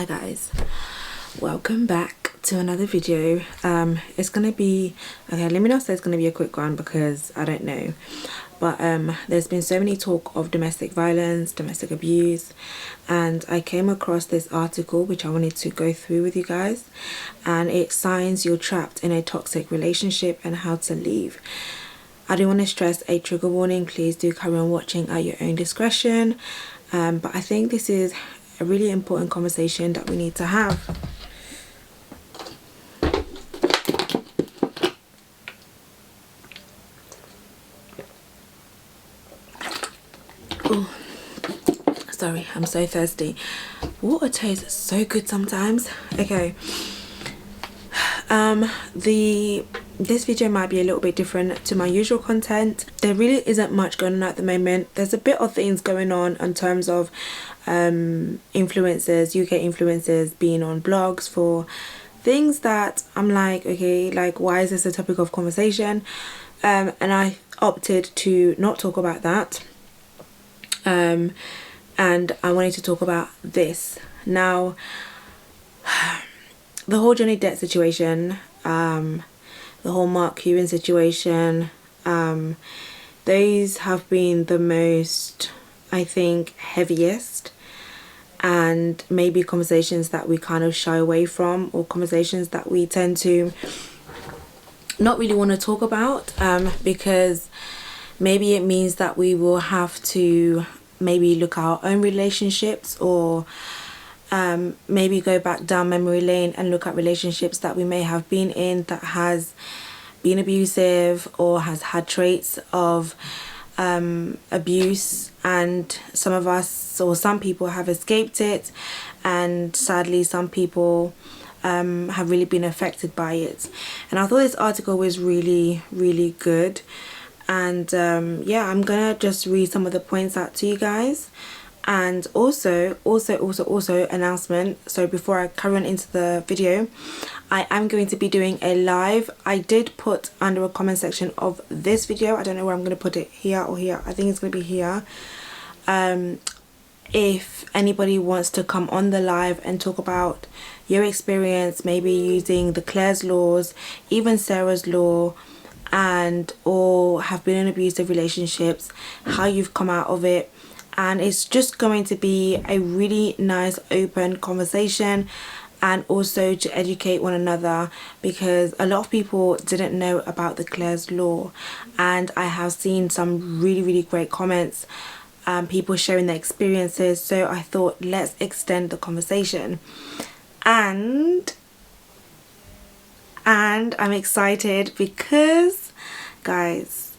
Hi guys, welcome back to another video. It's gonna be okay, let me not say it's gonna be a quick one because I don't know, but there's been so many talk of domestic violence, domestic abuse, and I came across this article which I wanted to go through with you guys, and it's signs you're trapped in a toxic relationship and how to leave. I do want to stress a trigger warning. Please do carry on watching at your own discretion, but I think this is a really important conversation that we need to have. Oh, sorry, I'm so thirsty. Water tastes so good sometimes. Okay, this video might be a little bit different to my usual content. There really isn't much going on at the moment. There's a bit of things going on in terms of influencers, UK influencers being on blogs for things that I'm like, okay, like why is this a topic of conversation? And I opted to not talk about that, and I wanted to talk about this. Now, the whole Johnny Depp situation, the whole Marc Cuban situation, those have been the most, I think, heaviest, and maybe conversations that we kind of shy away from, or conversations that we tend to not really want to talk about, because maybe it means that we will have to maybe look at our own relationships, or maybe go back down memory lane and look at relationships that we may have been in that has been abusive or has had traits of abuse, and some of us or some people have escaped it, and sadly some people have really been affected by it. And I thought this article was really good, and yeah, I'm gonna just read some of the points out to you guys. And also announcement. So before I carry on into the video, I am going to be doing a live. I did put under a comment section of this video, I don't know where I'm going to put it, here or here, I think it's going to be here, if anybody wants to come on the live and talk about your experience, maybe using the Claire's laws, even Sarah's law, and or have been in abusive relationships, how you've come out of it. And it's just going to be a really nice open conversation, and also to educate one another, because a lot of people didn't know about the Claire's law, and I have seen some really great comments, people sharing their experiences. So I thought, let's extend the conversation, and I'm excited because guys,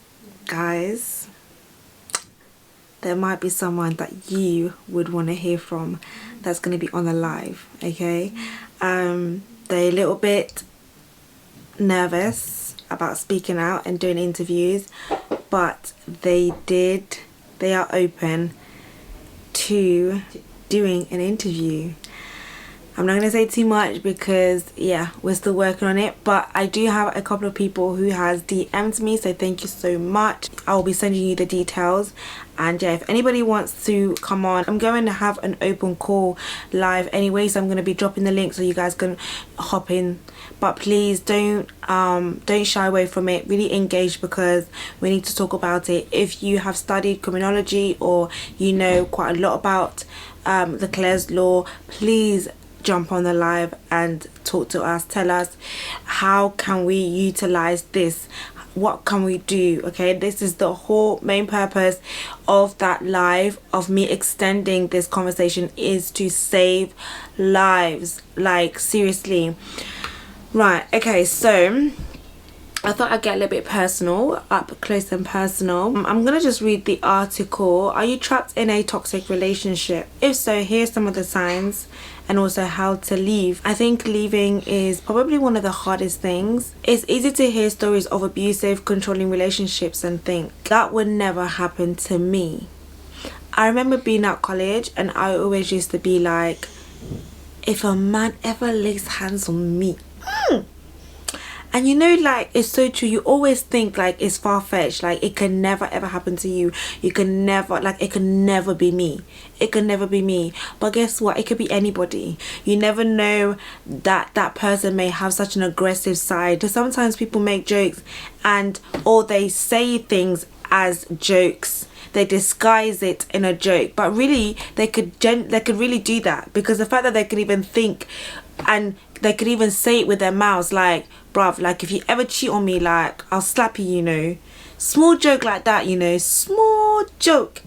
there might be someone that you would want to hear from that's going to be on the live, okay? They're a little bit nervous about speaking out and doing interviews, but they are open to doing an interview. I'm not going to say too much because, yeah, we're still working on it. But I do have a couple of people who has DM'd me, so thank you so much. I will be sending you the details. And yeah, if anybody wants to come on, I'm going to have an open call live anyway, so I'm going to be dropping the link so you guys can hop in. But please don't shy away from it. Really engage, because we need to talk about it. If you have studied criminology, or you know quite a lot about the Claire's law, please jump on the live and talk to us. Tell us, how can we utilize this? What can we do? Okay, this is the whole main purpose of that live, of me extending this conversation, is to save lives. Like, seriously. Right, okay, so I thought I'd get a little bit personal, up close and personal. I'm gonna just read the article. Are you trapped in a toxic relationship? If so, here's some of the signs, and also how to leave. I think leaving is probably one of the hardest things. It's easy to hear stories of abusive, controlling relationships and think, that would never happen to me. I remember being at college, and I always used to be like, if a man ever lays hands on me, And you know, like, it's so true. You always think like it's far-fetched, like it can never ever happen to you. You can never, like, it can never be me. It can never be me. But guess what? It could be anybody. You never know that that person may have such an aggressive side. So sometimes people make jokes or they say things as jokes. They disguise it in a joke, but really they could really do that, because the fact that they could even think and they could even say it with their mouths, like, bruv, like, if you ever cheat on me, like, I'll slap you, you know. Small joke like that, you know, small joke,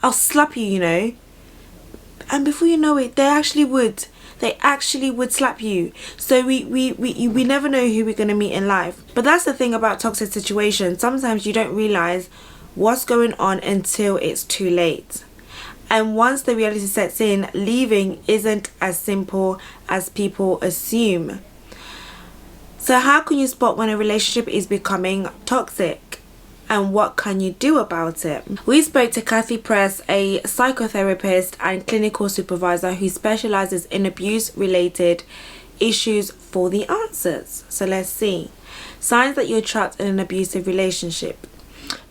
I'll slap you, you know. And before you know it, they actually would slap you. So we never know who we're going to meet in life. But that's the thing about toxic situations. Sometimes you don't realize what's going on until it's too late. And once the reality sets in, leaving isn't as simple as people assume. So how can you spot when a relationship is becoming toxic? And what can you do about it? We spoke to Kathy Press, a psychotherapist and clinical supervisor who specializes in abuse-related issues, for the answers. So let's see. Signs that you're trapped in an abusive relationship.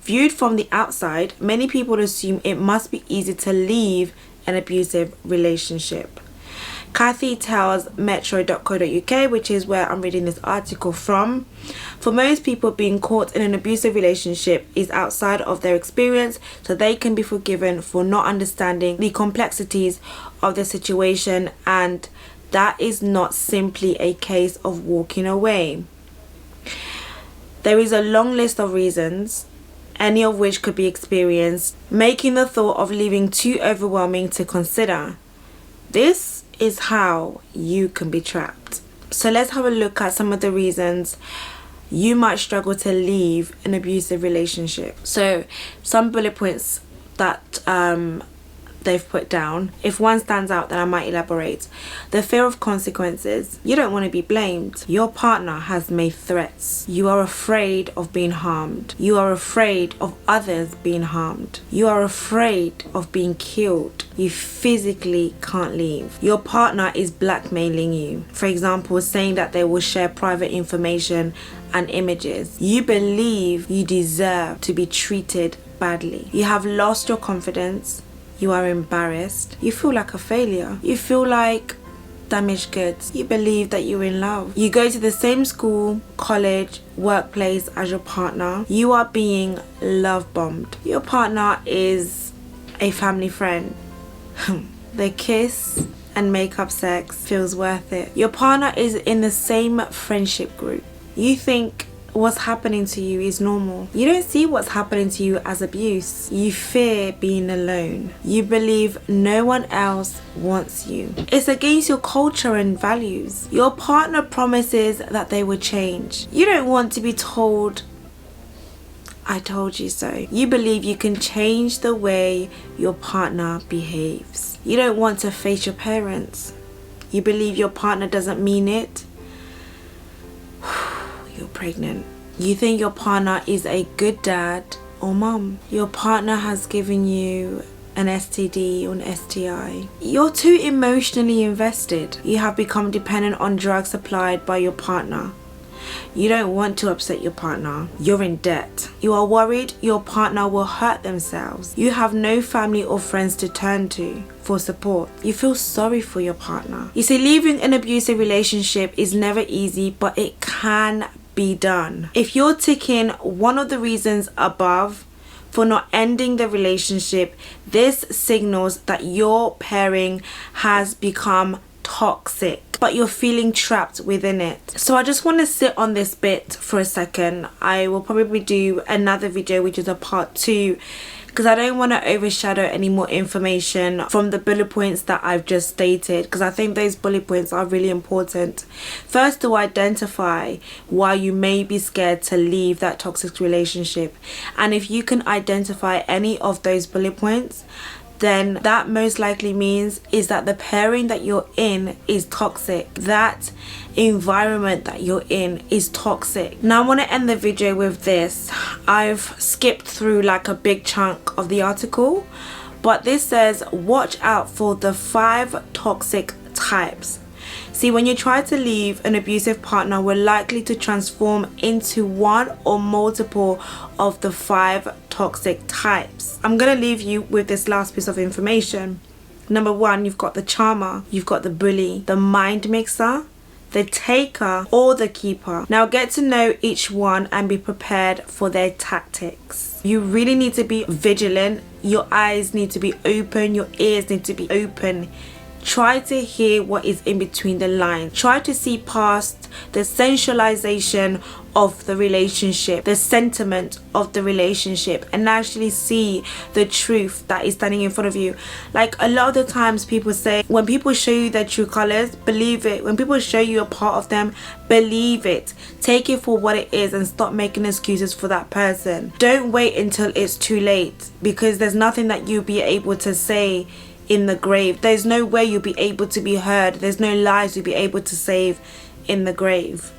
Viewed from the outside, many people assume it must be easy to leave an abusive relationship. Kathy tells metro.co.uk, which is where I'm reading this article from, for most people, being caught in an abusive relationship is outside of their experience, so they can be forgiven for not understanding the complexities of the situation, and that is not simply a case of walking away. There is a long list of reasons, any of which could be experienced, making the thought of leaving too overwhelming to consider. This is how you can be trapped. So let's have a look at some of the reasons you might struggle to leave an abusive relationship. So some bullet points that they've put down. If one stands out, then I might elaborate. The fear of consequences. You don't want to be blamed. Your partner has made threats. You are afraid of being harmed. You are afraid of others being harmed. You are afraid of being killed. You physically can't leave. Your partner is blackmailing you. For example, saying that they will share private information and images. You believe you deserve to be treated badly. You have lost your confidence. You are embarrassed. You feel like a failure. You feel like damaged goods. You believe that you're in love. You go to the same school, college, workplace as your partner. You are being love bombed. Your partner is a family friend. The kiss and makeup sex feels worth it. Your partner is in the same friendship group. You think what's happening to you is normal. You don't see what's happening to you as abuse. You fear being alone. You believe no one else wants you. It's against your culture and values. Your partner promises that they will change. You don't want to be told, I told you so. You believe you can change the way your partner behaves. You don't want to face your parents. You believe your partner doesn't mean it. You're pregnant. You think your partner is a good dad or mum. Your partner has given you an STD or an STI. You're too emotionally invested. You have become dependent on drugs supplied by your partner. You don't want to upset your partner. You're in debt. You are worried your partner will hurt themselves. You have no family or friends to turn to for support. You feel sorry for your partner. You see, leaving an abusive relationship is never easy, but it can be done. If you're ticking one of the reasons above for not ending the relationship, this signals that your pairing has become toxic, but you're feeling trapped within it. So I just want to sit on this bit for a second. I will probably do another video, which is a part 2, because I don't want to overshadow any more information from the bullet points that I've just stated, because I think those bullet points are really important. First, to identify why you may be scared to leave that toxic relationship, and if you can identify any of those bullet points, then that most likely means is that the pairing that you're in is toxic. That environment that you're in is toxic. Now I want to end the video with this. I've skipped through like a big chunk of the article, but this says watch out for the 5 toxic types. See, when you try to leave an abusive partner, we're likely to transform into one or multiple of the 5 toxic types. I'm gonna leave you with this last piece of information. Number 1, you've got the charmer, you've got the bully, the mind mixer, the taker, or the keeper. Now get to know each one and be prepared for their tactics. You really need to be vigilant. Your eyes need to be open, your ears need to be open. Try to hear what is in between the lines. Try to see past the sensualization of the relationship, the sentiment of the relationship, and actually see the truth that is standing in front of you. Like, a lot of the times people say, when people show you their true colors, believe it. When people show you a part of them, believe it. Take it for what it is and stop making excuses for that person. Don't wait until it's too late, because there's nothing that you'll be able to say in the grave. There's no way you'll be able to be heard. There's no lies you'll be able to save in the grave.